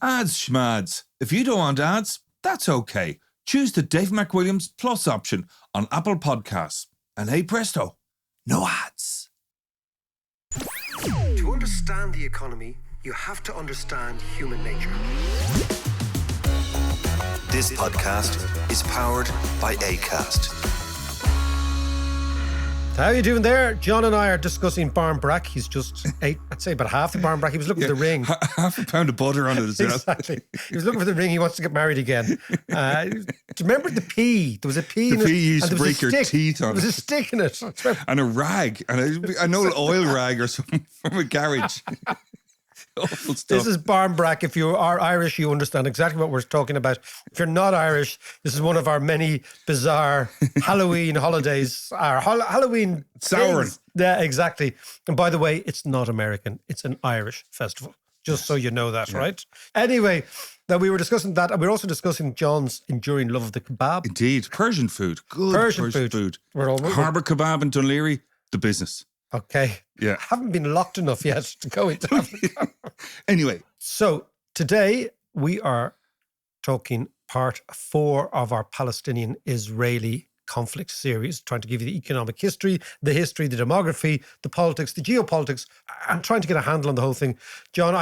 Ads schmads. If you don't want ads, that's okay. Choose the Dave McWilliams Plus option on Apple Podcasts. And hey presto, no ads. To understand the economy, you have to understand human nature. This podcast is powered by Acast. How are you doing there? John and I are discussing Barn Brack. He's just ate, I'd say about half the Barn Brack. He was looking for the ring. Half a pound of butter on it as well. Exactly. He was looking for the ring. He wants to get married again. Do you remember the pea? There was a pea in it. The pea used to break your teeth on it. There was a stick in it. And a rag. And an old oil rag or something from a garage. Awful stuff. This is Barn Brack. If you are Irish, you understand exactly what we're talking about. If you're not Irish, this is one of our many bizarre Halloween holidays. Our Halloween Souring. things. Yeah, exactly. And by the way, it's not American. It's an Irish festival. Just so you know that, right? Anyway, now we were discussing that, and we were also discussing John's enduring love of the kebab. Indeed. Persian food. Good Persian food. Harbour kebab in Dunleary, the business. Okay. Yeah. Haven't been locked enough yet to go into Africa. Anyway. So today we are talking part 4 of our Palestinian-Israeli conflict series, trying to give you the economic history, the demography, the politics, the geopolitics, and trying to get a handle on the whole thing. John,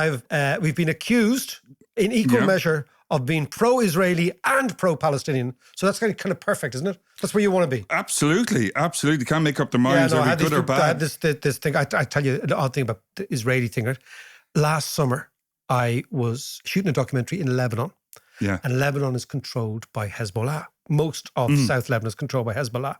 we've been accused in equal measure of being pro-Israeli and pro-Palestinian. So that's kind of perfect, isn't it? That's where you want to be. Absolutely. Can't make up their minds are we good or bad. I had this thing. I tell you an odd thing about the Israeli thing. Right? Last summer, I was shooting a documentary in Lebanon. Yeah. And Lebanon is controlled by Hezbollah. Most of South Lebanon is controlled by Hezbollah.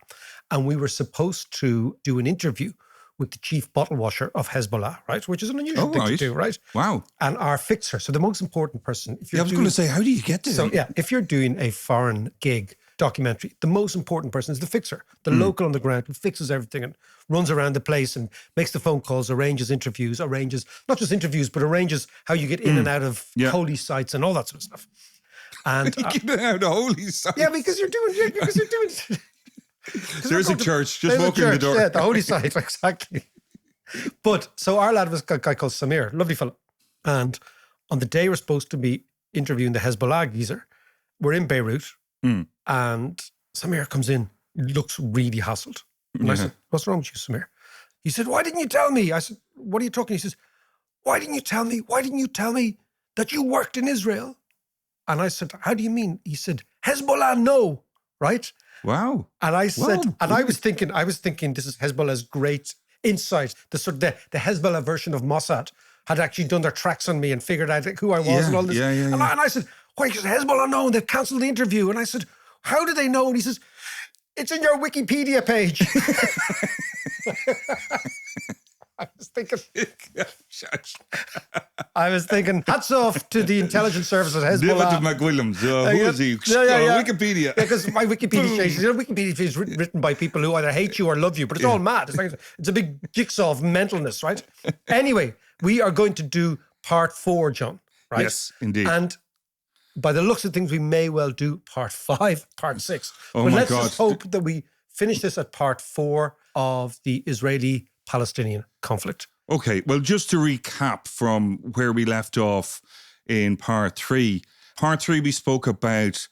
And we were supposed to do an interview with the chief bottle washer of Hezbollah, right? Which is an unusual thing to do, right? Wow. And our fixer, so the most important person. I was going to say, how do you get to So, if you're doing a foreign gig documentary, the most important person is the fixer, the local on the ground who fixes everything and runs around the place and makes the phone calls, arranges interviews, not just interviews, but arranges how you get in and out of holy sites and all that sort of stuff. And get out of holy sites. Yeah, because you're doing There's a church, just walk in the door. Yeah, the holy site, exactly. But so our lad was a guy called Samir, lovely fellow. And on the day we're supposed to be interviewing the Hezbollah geezer, we're in Beirut, and Samir comes in, looks really hassled. And I said, "What's wrong with you, Samir?" He said, "Why didn't you tell me?" I said, "What are you talking?" He says, "Why didn't you tell me? Why didn't you tell me that you worked in Israel?" And I said, "How do you mean?" He said, "Hezbollah, no, right?" Wow. And I said, I was thinking, this is Hezbollah's great insight. The Hezbollah version of Mossad had actually done their tracks on me and figured out who I was and all this. And I said, "Why? Because Hezbollah know, and they've cancelled the interview." And I said, "How do they know?" And he says, "It's in your Wikipedia page." I was thinking, hats off to the intelligence service at Hezbollah. David McWilliams, who is he? Wikipedia. Yeah, because my Wikipedia page, Wikipedia page is written by people who either hate you or love you, but it's all mad. It's a big jigsaw of mentalness, right? Anyway, we are going to do part 4, John, right? Yes, indeed. And by the looks of things, we may well do part 5, part 6. Oh but my let's God. just hope that we finish this at part 4 of the Israeli-Palestinian conflict. Okay, well, just to recap from where we left off in part 3. Part 3, we spoke about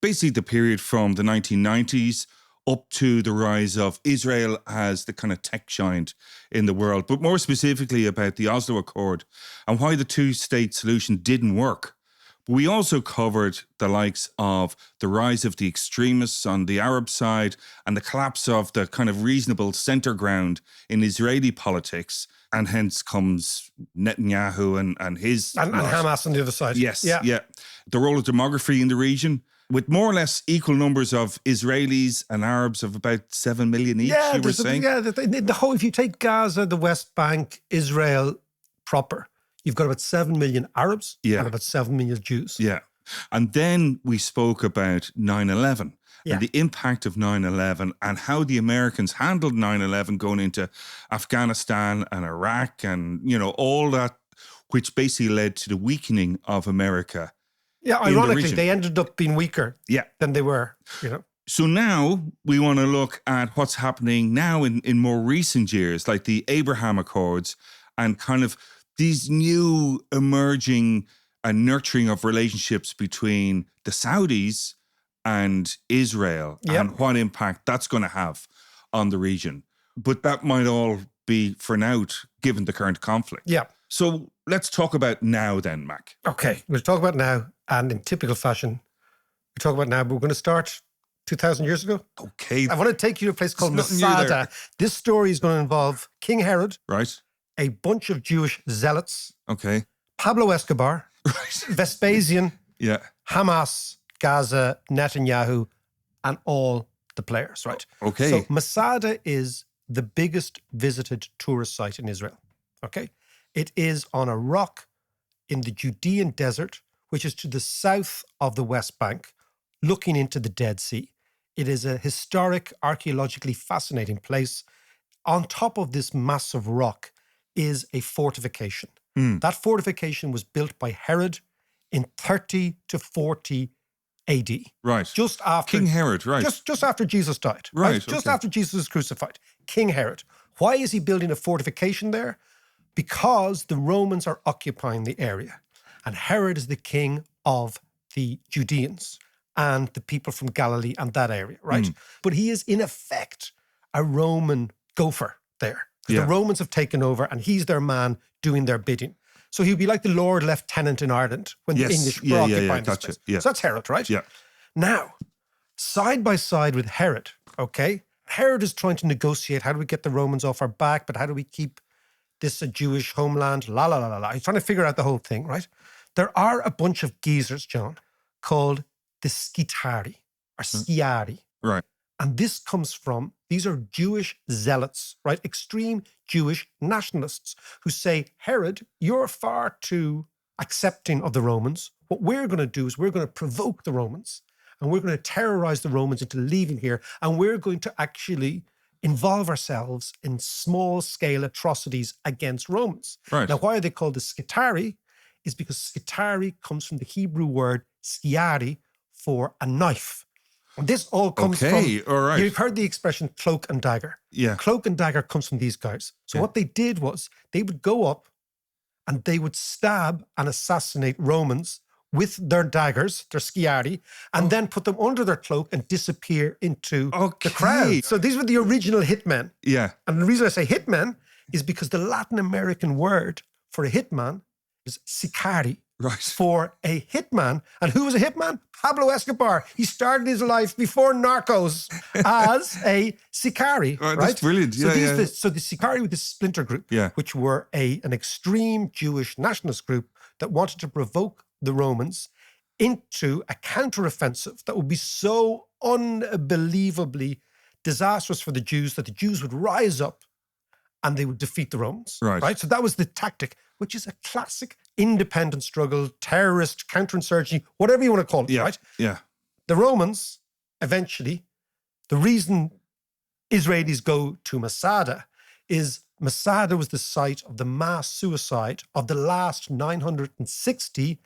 basically the period from the 1990s up to the rise of Israel as the kind of tech giant in the world, but more specifically about the Oslo Accord and why the two-state solution didn't work. But we also covered the likes of the rise of the extremists on the Arab side and the collapse of the kind of reasonable centre ground in Israeli politics. And hence comes Netanyahu and his... And Hamas on the other side. Yes, yeah. The role of demography in the region, with more or less equal numbers of Israelis and Arabs of about 7 million each, you were saying? The whole, if you take Gaza, the West Bank, Israel proper, you've got about 7 million Arabs and about 7 million Jews. Yeah. And then we spoke about 9/11 and the impact of 9/11 and how the Americans handled 9/11 going into Afghanistan and Iraq and, all that, which basically led to the weakening of America. Yeah, ironically, they ended up being weaker than they were, So now we want to look at what's happening now in more recent years, like the Abraham Accords and kind of these new emerging a nurturing of relationships between the Saudis and Israel and what impact that's going to have on the region. But that might all be for now, given the current conflict. Yeah. So let's talk about now then, Mac. Okay, we'll talk about now, and in typical fashion, we talk about now, but we're going to start 2,000 years ago. Okay. I want to take you to a place called There's nothing new there. Masada. This story is going to involve King Herod, Right. a bunch of Jewish zealots, Okay. Pablo Escobar, Right. Vespasian, Yeah. Hamas, Gaza, Netanyahu, and all the players, right? Okay. So Masada is the biggest visited tourist site in Israel, okay? It is on a rock in the Judean desert, which is to the south of the West Bank, looking into the Dead Sea. It is a historic, archaeologically fascinating place. On top of this massive rock is a fortification. That fortification was built by Herod in 30 to 40 AD. Right. Just after King Herod, right. Just after Jesus died. Right, Just okay. after Jesus was crucified. King Herod. Why is he building a fortification there? Because the Romans are occupying the area. And Herod is the king of the Judeans and the people from Galilee and that area, right? But he is in effect a Roman gopher there. Yeah. The Romans have taken over and he's their man doing their bidding. So he'd be like the Lord Lieutenant in Ireland when Yes. the English Yeah, were yeah, occupying this gotcha. place. Yeah. So that's Herod, right? Yeah. Now, side by side with Herod, okay, Herod is trying to negotiate, how do we get the Romans off our back, but how do we keep this a Jewish homeland, la, la, la, la, la. He's trying to figure out the whole thing, right? There are a bunch of geezers, John, called the Scitari or Sciari. Right. And this comes from, these are Jewish zealots, right? Extreme Jewish nationalists who say, Herod, you're far too accepting of the Romans. What we're going to do is we're going to provoke the Romans and we're going to terrorize the Romans into leaving here. And we're going to actually involve ourselves in small-scale atrocities against Romans. Right. Now, why are they called the Scitari? Is because Scitari comes from the Hebrew word sciari for a knife. And this all comes Okay, from, all right. you've heard the expression cloak and dagger. Yeah. Cloak and dagger comes from these guys. So what they did was they would go up and they would stab and assassinate Romans with their daggers, their sciari, and then put them under their cloak and disappear into Okay. the crowd. So these were the original hitmen. Yeah. And the reason I say hitmen is because the Latin American word for a hitman is sicari, Right. for a hitman. And who was a hitman? Pablo Escobar. He started his life before Narcos as a sicari, Oh, right? that's brilliant. So, Yeah, yeah. so the sicari were this splinter group, Yeah. which were an extreme Jewish nationalist group that wanted to provoke the Romans into a counteroffensive that would be so unbelievably disastrous for the Jews that the Jews would rise up and they would defeat the Romans. Right. So that was the tactic, which is a classic independent struggle, terrorist, counterinsurgency, whatever you want to call it, Yeah. right? Yeah. The Romans, eventually, the reason Israelis go to Masada is Masada was the site of the mass suicide of the last 960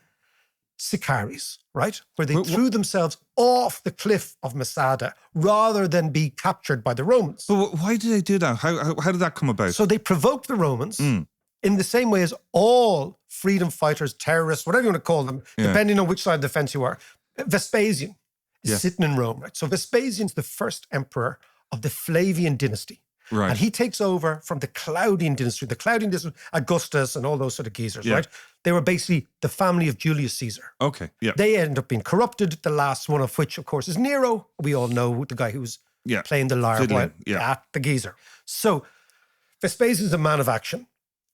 Sicaris, right? Where they threw themselves off the cliff of Masada rather than be captured by the Romans. But why did they do that? How did that come about? So they provoked the Romans in the same way as all freedom fighters, terrorists, whatever you want to call them, depending on which side of the fence you are. Vespasian is sitting in Rome, right? So Vespasian's the first emperor of the Flavian dynasty. Right. And he takes over from the Claudian dynasty. The Claudian dynasty, Augustus and all those sort of geezers, right? They were basically the family of Julius Caesar. Okay. Yeah. They end up being corrupted, the last one of which, of course, is Nero. We all know the guy who was playing the lyre Fiddling, at the geezer. So Vespasian is a man of action.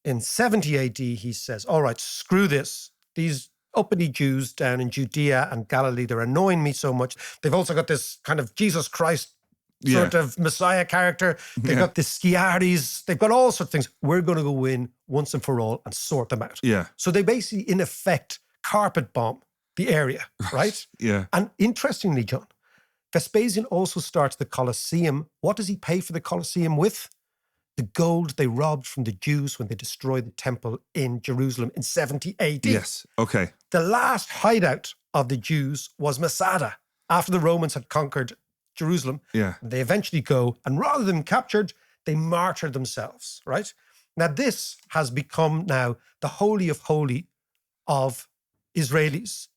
In 70 AD, he says, all right, screw this. These uppity Jews down in Judea and Galilee, they're annoying me so much. They've also got this kind of Jesus Christ sort of Messiah character. They've got the Sciaris. They've got all sorts of things. We're going to go in once and for all and sort them out. Yeah. So they basically, in effect, carpet bomb the area, right? Yeah. And interestingly, John, Vespasian also starts the Colosseum. What does he pay for the Colosseum with? The gold they robbed from the Jews when they destroyed the temple in Jerusalem in 70 AD. Yes. Okay. The last hideout of the Jews was Masada after the Romans had conquered Jerusalem. Yeah. They eventually go, and rather than captured, they martyr themselves, right? Now, this has become now the holy of holy of Israelis.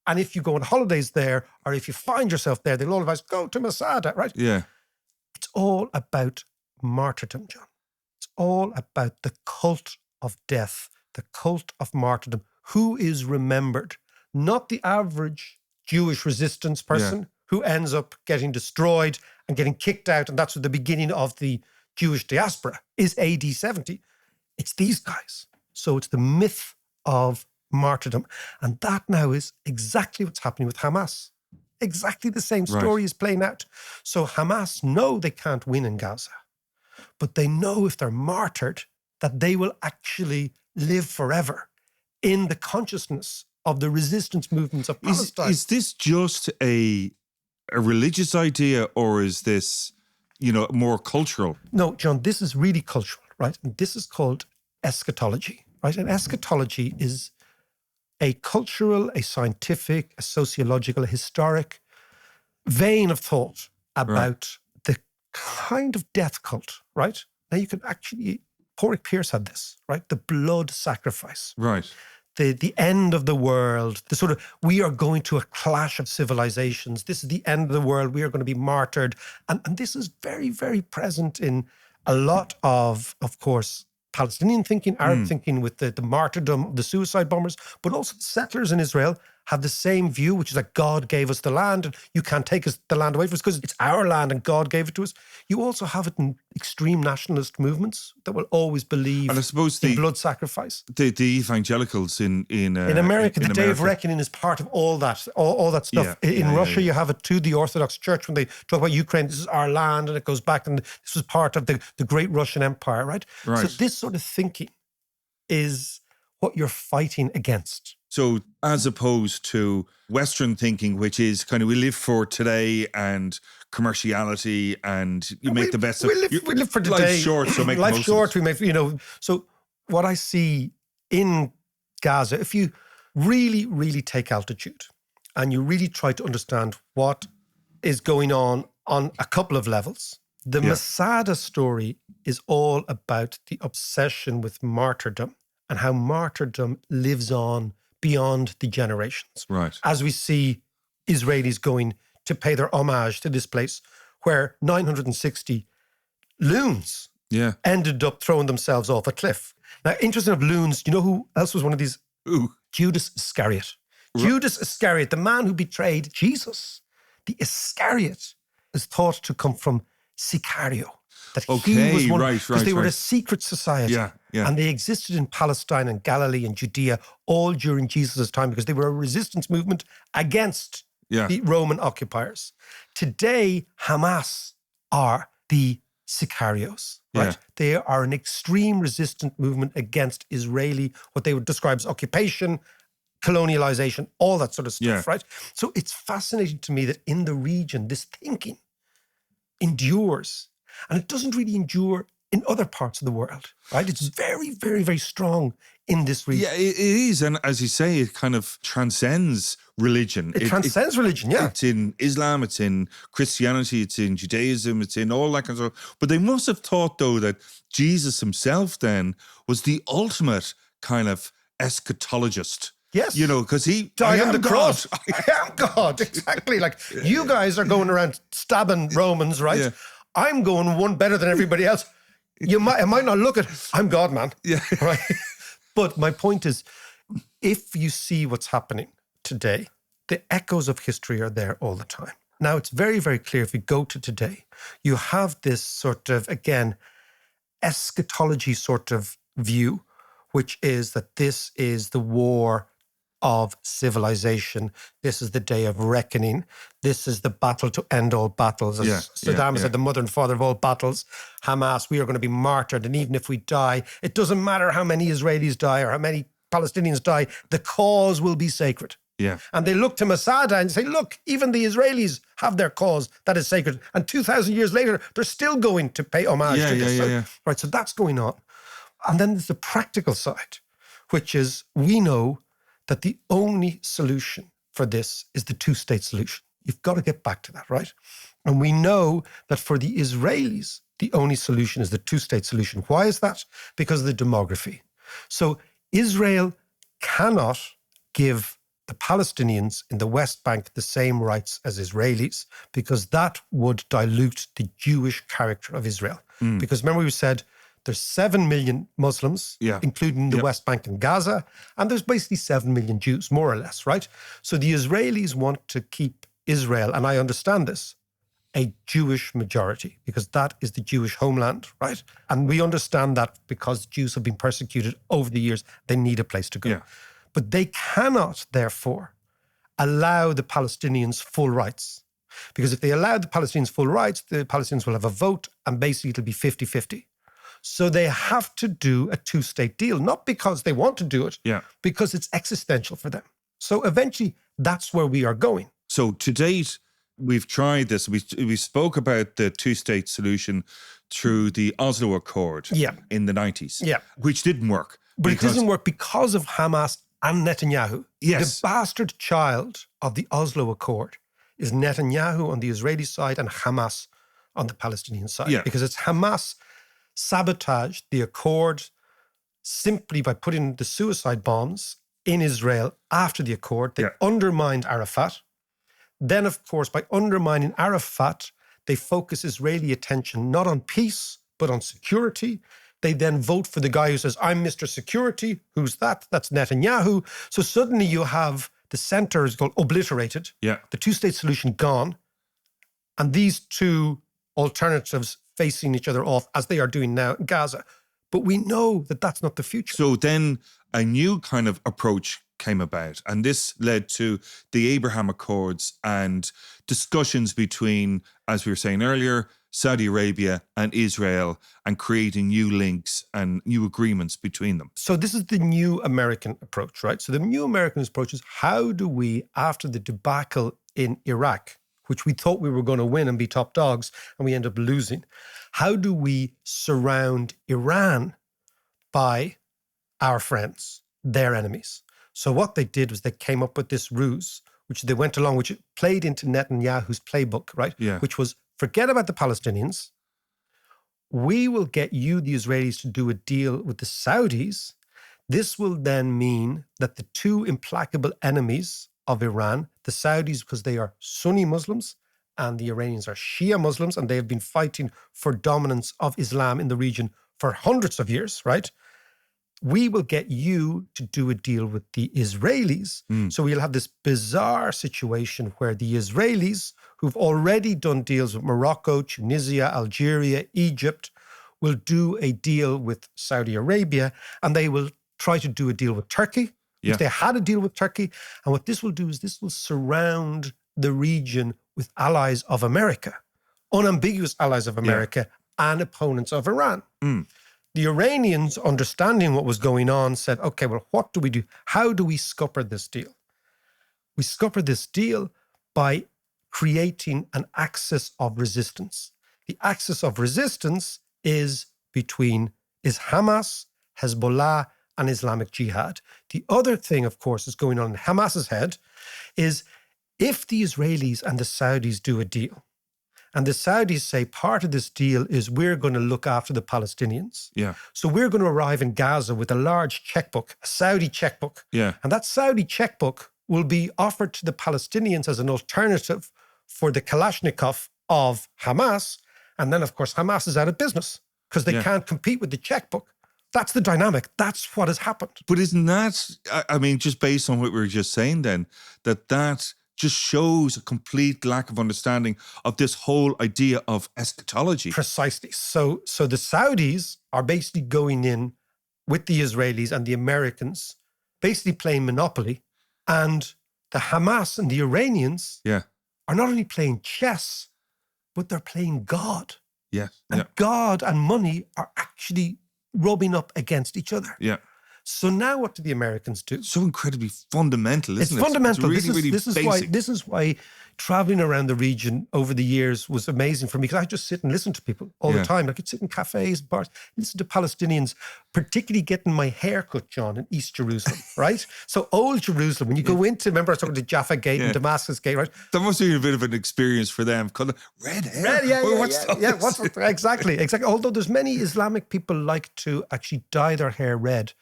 And if you go on holidays there, or if you find yourself there, they'll all advise, go to Masada, right? Yeah. It's all about martyrdom, John. It's all about the cult of death, the cult of martyrdom. Who is remembered? Not the average Jewish resistance person who ends up getting destroyed and getting kicked out. And that's what the beginning of the Jewish diaspora is, AD 70. It's these guys. So it's the myth of martyrdom. And that now is exactly what's happening with Hamas. Exactly the same story is playing out. So Hamas know they can't win in Gaza, but they know if they're martyred that they will actually live forever in the consciousness of the resistance movements of Palestine. Is this just a religious idea, or is this, more cultural? No, John, this is really cultural, right? And this is called eschatology, right? And eschatology is a cultural, a scientific, a sociological, a historic vein of thought about the kind of death cult, right? Now you can actually, Porrick Pierce had this, right? The blood sacrifice. Right. The end of the world, the sort of, we are going to a clash of civilizations. This is the end of the world. We are going to be martyred. And this is very, very present in a lot of course, Palestinian thinking, Arab thinking with the martyrdom of the suicide bombers, but also the settlers in Israel have the same view, which is that God gave us the land and you can't take the land away from us because it's our land and God gave it to us. You also have it in extreme nationalist movements that will always believe And I suppose in blood sacrifice. the evangelicals in America, the Day of Reckoning is part of all that, all that stuff. In Russia, you have it too, the Orthodox Church, when they talk about Ukraine, this is our land, and it goes back, and this was part of the great Russian Empire, right? So this sort of thinking is what you're fighting against. So as opposed to Western thinking, which is kind of, we live for today and commerciality, and you make the best of it. We live for today. Life's short, so make the life's most short, of it. we make, so what I see in Gaza, if you really, really take altitude and you really try to understand what is going on a couple of levels, the Masada story is all about the obsession with martyrdom and how martyrdom lives on beyond the generations. Right. As we see Israelis going to pay their homage to this place where 960 loons ended up throwing themselves off a cliff. Now, interesting of loons, you know who else was one of these? Ooh. Judas Iscariot. Judas Iscariot, the man who betrayed Jesus. The Iscariot is thought to come from Sicario. That he was one, because they were a secret society. And they existed in Palestine and Galilee and Judea all during Jesus' time because they were a resistance movement against the Roman occupiers. Today, Hamas are the Sicarios, right? They are an extreme resistant movement against Israeli, what they would describe as occupation, colonialization, all that sort of stuff, right? So it's fascinating to me that in the region, this thinking endures. And it doesn't really endure in other parts of the world, right? It's very, very, very strong in this region. Yeah, it is. And as you say, it kind of transcends religion. It transcends religion, It's in Islam, it's in Christianity, it's in Judaism, it's in all that kind of stuff. But they must have thought, though, that Jesus himself then was the ultimate kind of eschatologist. Yes. Because he died on the cross. I am God. Exactly. Like, you guys are going around stabbing Romans, right? Yeah. I'm going one better than everybody else. I might not look at, I'm God, man. Yeah. Right. But my point is, if you see what's happening today, the echoes of history are there all the time. Now, it's very, very clear if you go to today, you have this sort of, again, eschatology sort of view, which is that this is the war of civilization. This is the day of reckoning. This is the battle to end all battles. As Saddam said, the mother and father of all battles. Hamas, we are going to be martyred. And even if we die, it doesn't matter how many Israelis die or how many Palestinians die, the cause will be sacred. Yeah. And they look to Masada and say, look, even the Israelis have their cause that is sacred. And 2,000 years later, they're still going to pay homage to this. Right, so that's going on. And then there's the practical side, which is we know that the only solution for this is the two-state solution. You've got to get back to that, right? And we know that for the Israelis, the only solution is the two-state solution. Why is that? Because of the demography. So Israel cannot give the Palestinians in the West Bank the same rights as Israelis, because that would dilute the Jewish character of Israel. Because remember we said there's 7 million Muslims, including the West Bank and Gaza, and there's basically 7 million Jews, more or less, right? So the Israelis want to keep Israel, and I understand this, a Jewish majority, because that is the Jewish homeland, right? And we understand that because Jews have been persecuted over the years, they need a place to go. Yeah. But they cannot, therefore, allow the Palestinians full rights. Because if they allow the Palestinians full rights, the Palestinians will have a vote and basically it'll be 50-50. So they have to do a two-state deal, not because they want to do it, because it's existential for them. So eventually, that's where we are going. So to date, we've tried this. We spoke about the two-state solution through the Oslo Accord in the 90s, which didn't work. But it doesn't work because of Hamas and Netanyahu. Yes. The bastard child of the Oslo Accord is Netanyahu on the Israeli side and Hamas on the Palestinian side. Yeah. Because it's Hamas sabotaged the accord simply by putting the suicide bombs in Israel after the accord. They undermined Arafat. Then, of course, by undermining Arafat, they focus Israeli attention not on peace, but on security. They then vote for the guy who says, I'm Mr. Security. Who's that? That's Netanyahu. So suddenly you have the center is called obliterated. The two-state solution gone. And these two alternatives facing each other off as they are doing now in Gaza. But we know that that's not the future. So then a new kind of approach came about, and this led to the Abraham Accords and discussions between, as we were saying earlier, Saudi Arabia and Israel, and creating new links and new agreements between them. So this is the new American approach, right? So the new American approach is, how do we, after the debacle in Iraq, which we thought we were going to win and be top dogs, and we end up losing, how do we surround Iran by our friends, their enemies? So what they did was they came up with this ruse, which they went along, which played into Netanyahu's playbook, right? Which was, forget about the Palestinians. We will get you, the Israelis, to do a deal with the Saudis. This will then mean that the two implacable enemies of Iran, the Saudis, because they are Sunni Muslims, and the Iranians are Shia Muslims, and they have been fighting for dominance of Islam in the region for hundreds of years, right? We will get you to do a deal with the Israelis. So we'll have this bizarre situation where the Israelis, who've already done deals with Morocco, Tunisia, Algeria, Egypt, will do a deal with Saudi Arabia, and they will try to do a deal with Turkey. If they had a deal with Turkey. And what this will do is this will surround the region with allies of America, unambiguous allies of America and opponents of Iran. The Iranians, understanding what was going on, said, okay, well, what do we do? How do we scupper this deal? We scupper this deal by creating an axis of resistance. The axis of resistance is Hamas, Hezbollah, and Islamic Jihad. The other thing, of course, is going on in Hamas's head is, if the Israelis and the Saudis do a deal, and the Saudis say part of this deal is we're going to look after the Palestinians. So we're going to arrive in Gaza with a large checkbook, a Saudi checkbook. And that Saudi checkbook will be offered to the Palestinians as an alternative for the Kalashnikov of Hamas. And then, of course, Hamas is out of business because they can't compete with the checkbook. That's the dynamic. That's what has happened. But isn't that, I mean, just based on what we were just saying then, that just shows a complete lack of understanding of this whole idea of eschatology. Precisely. So the Saudis are basically going in with the Israelis and the Americans, basically playing Monopoly. And the Hamas and the Iranians are not only playing chess, but they're playing God. And God and money are actually rubbing up against each other. So now what do the Americans do? So incredibly fundamental, isn't it? It's fundamental. It's really basic. This is why traveling around the region over the years was amazing for me, because I just sit and listen to people all the time. I could sit in cafes, bars, listen to Palestinians, particularly getting my hair cut, John, in East Jerusalem, right? So old Jerusalem, when you go into, remember I was talking to Jaffa Gate and Damascus Gate, right? That must be a bit of an experience for them. Kind of red hair. Exactly. Although there's many Islamic people like to actually dye their hair red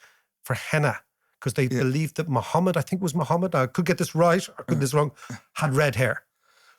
for henna, because they believed that Muhammad, I think it was Muhammad, I could get this right or could get this wrong, had red hair.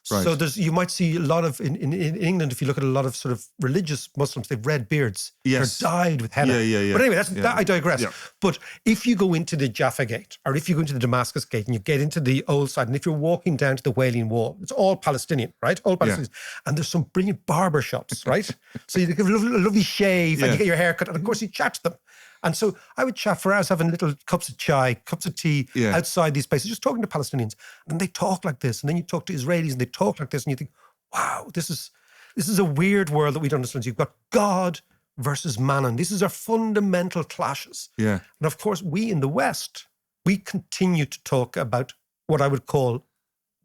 Right. So you might see a lot of, in England, if you look at a lot of sort of religious Muslims, they've red beards. Yes. They're dyed with henna. Yeah. But anyway, I digress. Yeah. But if you go into the Jaffa Gate, or if you go into the Damascus Gate and you get into the old side, and if you're walking down to the Wailing Wall, it's all Palestinian, right? All Palestinians. And there's some brilliant barber shops, right? So you give a lovely shave and you get your hair cut, and of course you chat to them. And so I would chat for hours having little cups of chai, cups of tea outside these places, just talking to Palestinians. And they talk like this. And then you talk to Israelis and they talk like this. And you think, wow, this is a weird world that we don't understand. You've got God versus Mammon. These are fundamental clashes. Yeah. And of course, we in the West, we continue to talk about what I would call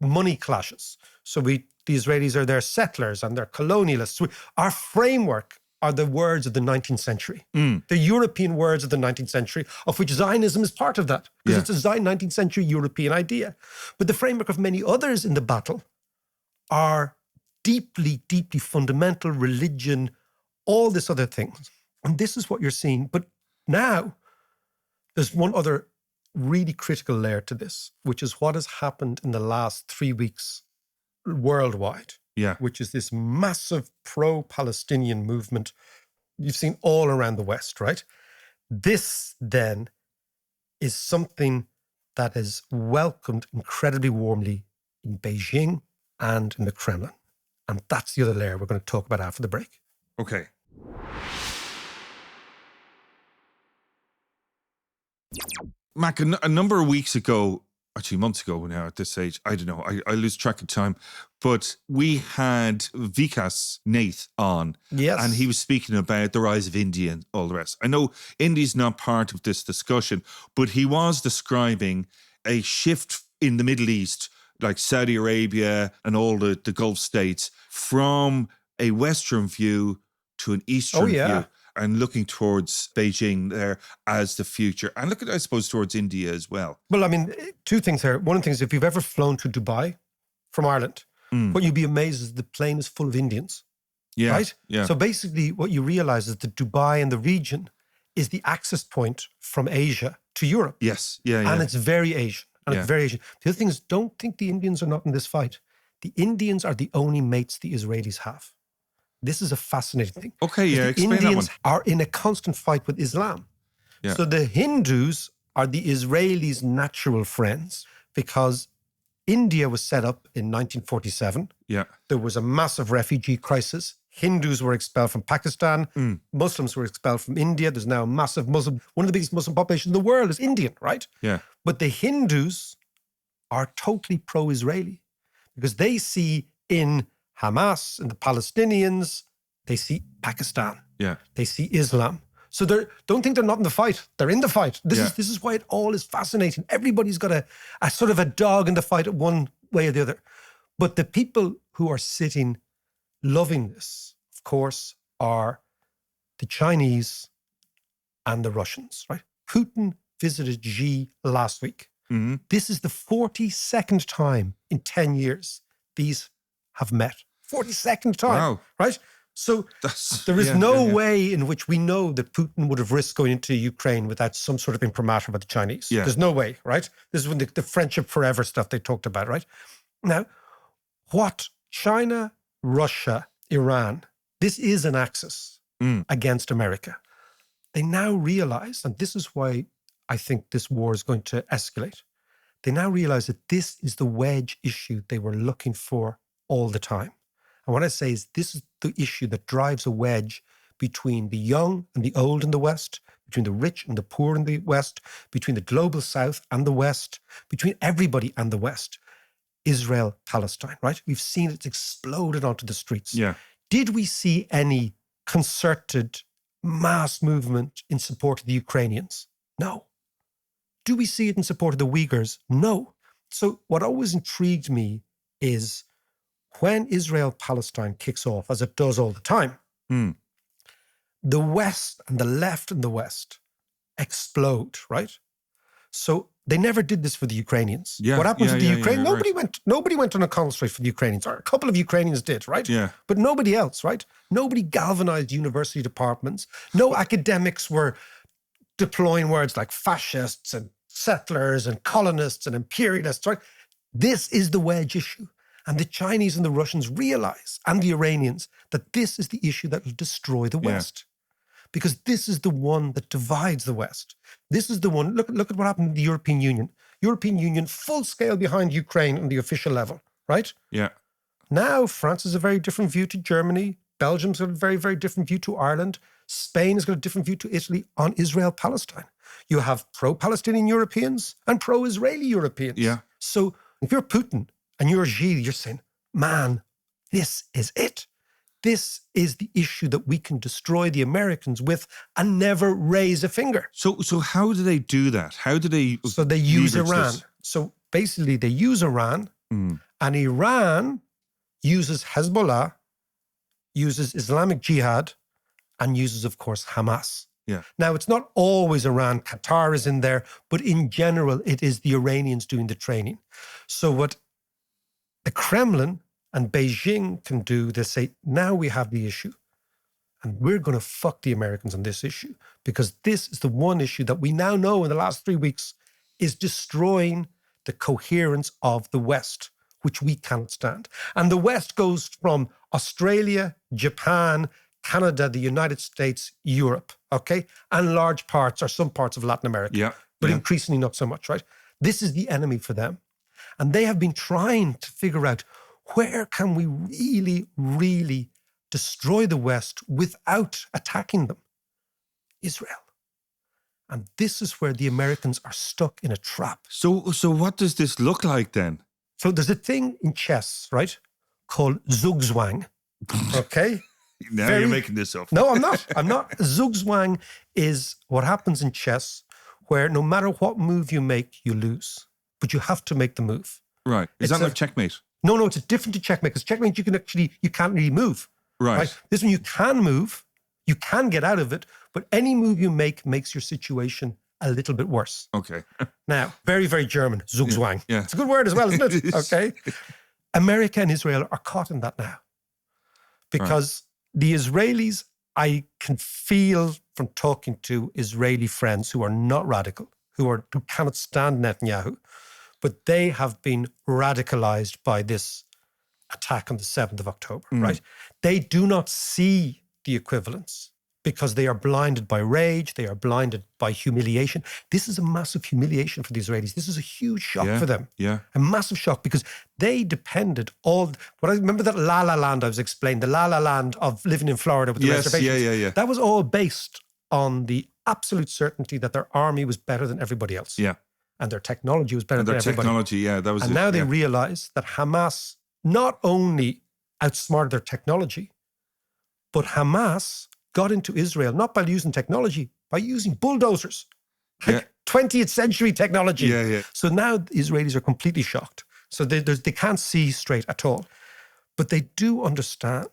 money clashes. So the Israelis are their settlers and they're colonialists. Our framework are the words of the 19th century. The European words of the 19th century, of which Zionism is part of that, because it's a 19th century European idea. But the framework of many others in the battle are deeply, deeply fundamental, religion, all this other things. And this is what you're seeing. But now there's one other really critical layer to this, which is what has happened in the last 3 weeks worldwide. Yeah. Which is this massive pro-Palestinian movement you've seen all around the West, right? This then is something that is welcomed incredibly warmly in Beijing and in the Kremlin. And that's the other layer we're going to talk about after the break. Okay. Mac, a number of weeks ago, actually months ago now at this stage, I don't know, I lose track of time, but we had Vikas Nath on. Yes. And he was speaking about the rise of India and all the rest. I know India's not part of this discussion, but he was describing a shift in the Middle East, like Saudi Arabia and all the Gulf states, from a Western view to an Eastern view. And looking towards Beijing there as the future. And looking, I suppose, towards India as well. Well, I mean, two things here. One of the things, if you've ever flown to Dubai from Ireland, what you'd be amazed is the plane is full of Indians. Yeah. Right? Yeah. So basically what you realize is that Dubai and the region is the access point from Asia to Europe. Yes. Yeah. And it's very Asian. It's very Asian. The other thing is, don't think the Indians are not in this fight. The Indians are the only mates the Israelis have. This is a fascinating thing. Okay, yeah, explain that one. Indians are in a constant fight with Islam. Yeah. So the Hindus are the Israelis' natural friends because India was set up in 1947. Yeah. There was a massive refugee crisis. Hindus were expelled from Pakistan. Muslims were expelled from India. There's now a massive Muslim, one of the biggest Muslim populations in the world is Indian, right? Yeah. But the Hindus are totally pro-Israeli because they see in Hamas and the Palestinians, they see Pakistan. Yeah. They see Islam. So don't think they're not in the fight. They're in the fight. This is why it all is fascinating. Everybody's got a sort of a dog in the fight one way or the other. But the people who are sitting loving this, of course, are the Chinese and the Russians, right? Putin visited Xi last week. Mm-hmm. This is the 42nd time in 10 years these have met. 42nd time, Wow. right? So there is no way in which we know that Putin would have risked going into Ukraine without some sort of imprimatur by the Chinese. Yeah. There's no way, right? This is when the friendship forever stuff they talked about, right? Now, what China, Russia, Iran, this is an axis against America. They now realize, and this is why I think this war is going to escalate, they now realize that this is the wedge issue they were looking for all the time. And what I say is this is the issue that drives a wedge between the young and the old in the West, between the rich and the poor in the West, between the global South and the West, between everybody and the West. Israel-Palestine, right? We've seen it exploded onto the streets. Yeah. Did we see any concerted mass movement in support of the Ukrainians? No. Do we see it in support of the Uyghurs? No. So what always intrigued me is when Israel-Palestine kicks off, as it does all the time, the West and the left and the West explode, right? So they never did this for the Ukrainians. Yeah, What happened to the Ukraine? right. Nobody went on a conference for the Ukrainians. Or a couple of Ukrainians did, right? Yeah. But nobody else, right? Nobody galvanized university departments. No academics were deploying words like fascists and settlers and colonists and imperialists, right? This is the wedge issue. And the Chinese and the Russians realize, and the Iranians, that this is the issue that will destroy the West. Because this is the one that divides the West. This is the one, look at what happened in the European Union. European Union, full scale behind Ukraine on the official level, right? Yeah. Now, France has a very different view to Germany. Belgium's got a very, very different view to Ireland. Spain has got a different view to Italy on Israel-Palestine. You have pro-Palestinian Europeans and pro-Israeli Europeans. Yeah. So if you're Putin and you're Xi, you're saying, man, this is it. This is the issue that we can destroy the Americans with and never raise a finger. So how do they do that? How do they... So they use leverage Iran. this? So basically they use Iran, and Iran uses Hezbollah, uses Islamic Jihad, and uses, of course, Hamas. Yeah. Now, it's not always Iran. Qatar is in there, but in general, it is the Iranians doing the training. So what the Kremlin and Beijing can do, they say, now we have the issue, and we're going to fuck the Americans on this issue, because this is the one issue that we now know in the last 3 weeks is destroying the coherence of the West, which we can't stand. And the West goes from Australia, Japan, Canada, the United States, Europe, okay? And large parts or some parts of Latin America, but increasingly not so much, right? This is the enemy for them. And they have been trying to figure out, where can we really, really destroy the West without attacking them? Israel. And this is where the Americans are stuck in a trap. So what does this look like then? So there's a thing in chess, right, called Zugzwang, okay? Now you're making this up. No, I'm not. Zugzwang is what happens in chess, where no matter what move you make, you lose. But you have to make the move. Right. Is that like checkmate? No, it's different to checkmate, because checkmate, you can't really move. Right. This one you can move, you can get out of it, but any move you make makes your situation a little bit worse. Okay. Now, very, very German, Zugzwang. Yeah. It's a good word as well, isn't it? It is. Okay. America and Israel are caught in that now. Because the Israelis, I can feel from talking to Israeli friends who are not radical, who cannot stand Netanyahu, but they have been radicalized by this attack on the 7th of October, right? They do not see the equivalence because they are blinded by rage, they are blinded by humiliation. This is a massive humiliation for the Israelis. This is a huge shock for them. Yeah. A massive shock, because they depended I remember that La La Land I was explaining, the La La Land of living in Florida with the reservations. Yeah. That was all based on the absolute certainty that their army was better than everybody else. Yeah. And their technology was better And than their everybody. technology, that was And it. now they realize that Hamas not only outsmarted their technology, but Hamas got into Israel not by using technology, by using bulldozers. Like 20th century technology. Yeah. So now the Israelis are completely shocked. So they can't see straight at all. But they do understand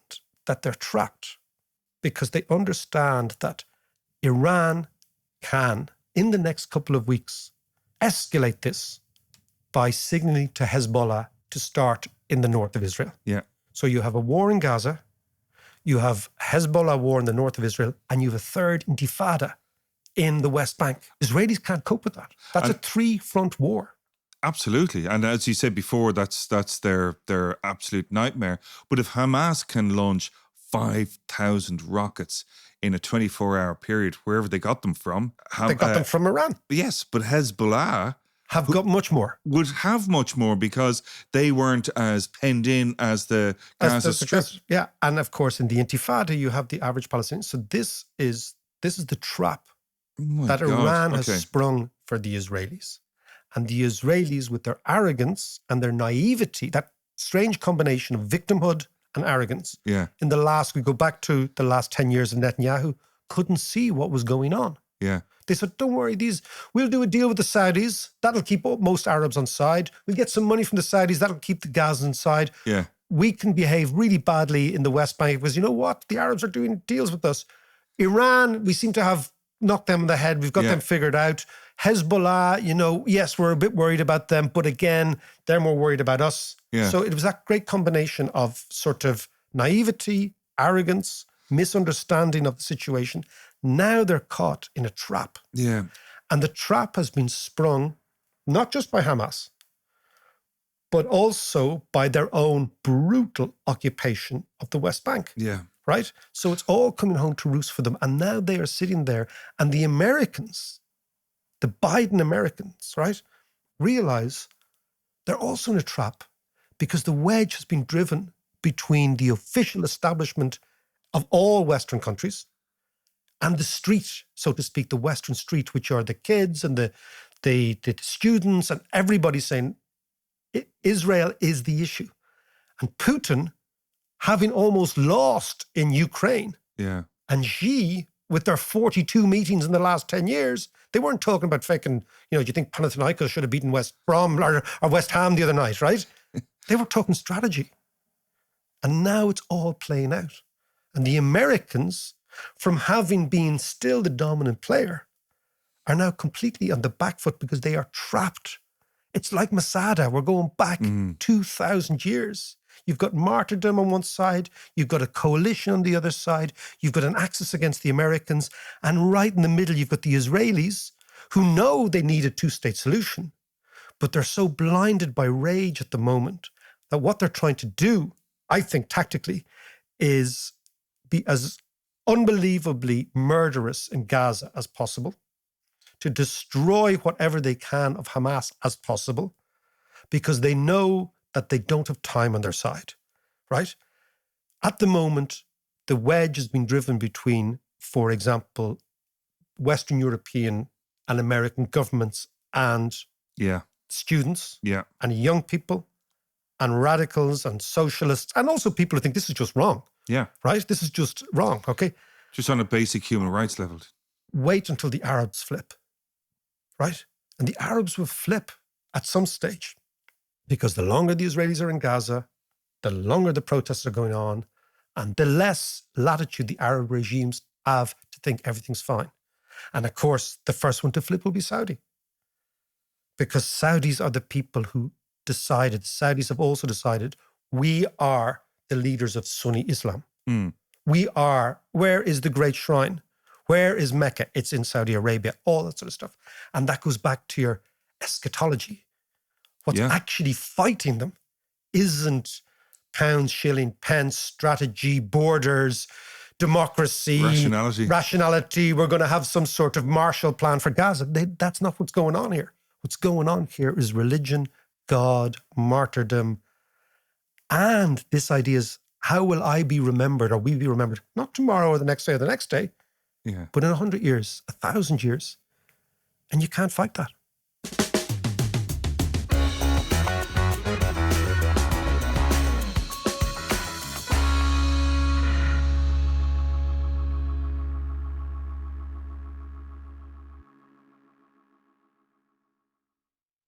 that they're trapped, because they understand that Iran can, in the next couple of weeks, escalate this by signaling to Hezbollah to start in the north of Israel. Yeah. So you have a war in Gaza, you have Hezbollah war in the north of Israel, and you have a third intifada in the West Bank. Israelis can't cope with that. That's a three-front war. Absolutely. And as you said before, that's their absolute nightmare. But if Hamas can launch 5,000 rockets in a 24-hour period, wherever they got them from. They got them from Iran. Yes, but Hezbollah have got much more. Would have much more, because they weren't as penned in as the Gaza Strip. Yeah, and of course in the Intifada you have the average Palestinian. So this is the trap that Iran has sprung for the Israelis. And the Israelis, with their arrogance and their naivety, that strange combination of victimhood and arrogance, we go back to the last 10 years of Netanyahu, couldn't see what was going on. Yeah. They said, don't worry, we'll do a deal with the Saudis. That'll keep most Arabs on side. We'll get some money from the Saudis. That'll keep the Gazans side. Yeah. We can behave really badly in the West Bank because, you know what? The Arabs are doing deals with us. Iran, we seem to have knocked them in the head. We've got them figured out. Hezbollah, yes, we're a bit worried about them, but again, they're more worried about us. Yeah. So it was that great combination of sort of naivety, arrogance, misunderstanding of the situation. Now they're caught in a trap. Yeah. And the trap has been sprung not just by Hamas, but also by their own brutal occupation of the West Bank. Yeah. Right? So it's all coming home to roost for them. And now they are sitting there, and the Americans, the Biden Americans, right, realize they're also in a trap because the wedge has been driven between the official establishment of all Western countries and the street, so to speak, the Western street, which are the kids and the students and everybody saying Israel is the issue. And Putin, having almost lost in Ukraine, Yeah. and Xi, with their 42 meetings in the last 10 years, they weren't talking about fucking, do you think Panathinaikos should have beaten West Brom or West Ham the other night, right? They were talking strategy. And now it's all playing out. And the Americans, from having been still the dominant player, are now completely on the back foot because they are trapped. It's like Masada. We're going back 2,000 years. You've got martyrdom on one side. You've got a coalition on the other side. You've got an axis against the Americans. And right in the middle, you've got the Israelis who know they need a two-state solution, but they're so blinded by rage at the moment that what they're trying to do, I think tactically, is be as unbelievably murderous in Gaza as possible, to destroy whatever they can of Hamas as possible, because they know that they don't have time on their side, right? At the moment, the wedge has been driven between, for example, Western European and American governments and students and young people and radicals and socialists and also people who think this is just wrong. Yeah. Right? This is just wrong, okay? Just on a basic human rights level. Wait until the Arabs flip, right? And the Arabs will flip at some stage because the longer the Israelis are in Gaza, the longer the protests are going on, and the less latitude the Arab regimes have to think everything's fine. And of course, the first one to flip will be Saudi. Because Saudis are the people who decided, Saudis have also decided, we are the leaders of Sunni Islam. We are, where is the great shrine? Where is Mecca? It's in Saudi Arabia, all that sort of stuff. And that goes back to your eschatology. What's actually fighting them isn't pound, shilling, pence, strategy, borders, democracy, rationality. We're going to have some sort of Marshall Plan for Gaza. That's not what's going on here. What's going on here is religion, God, martyrdom, and this idea is, how will I be remembered or we be remembered? Not tomorrow or the next day or the next day, but in 100 years, 1,000 years. And you can't fight that.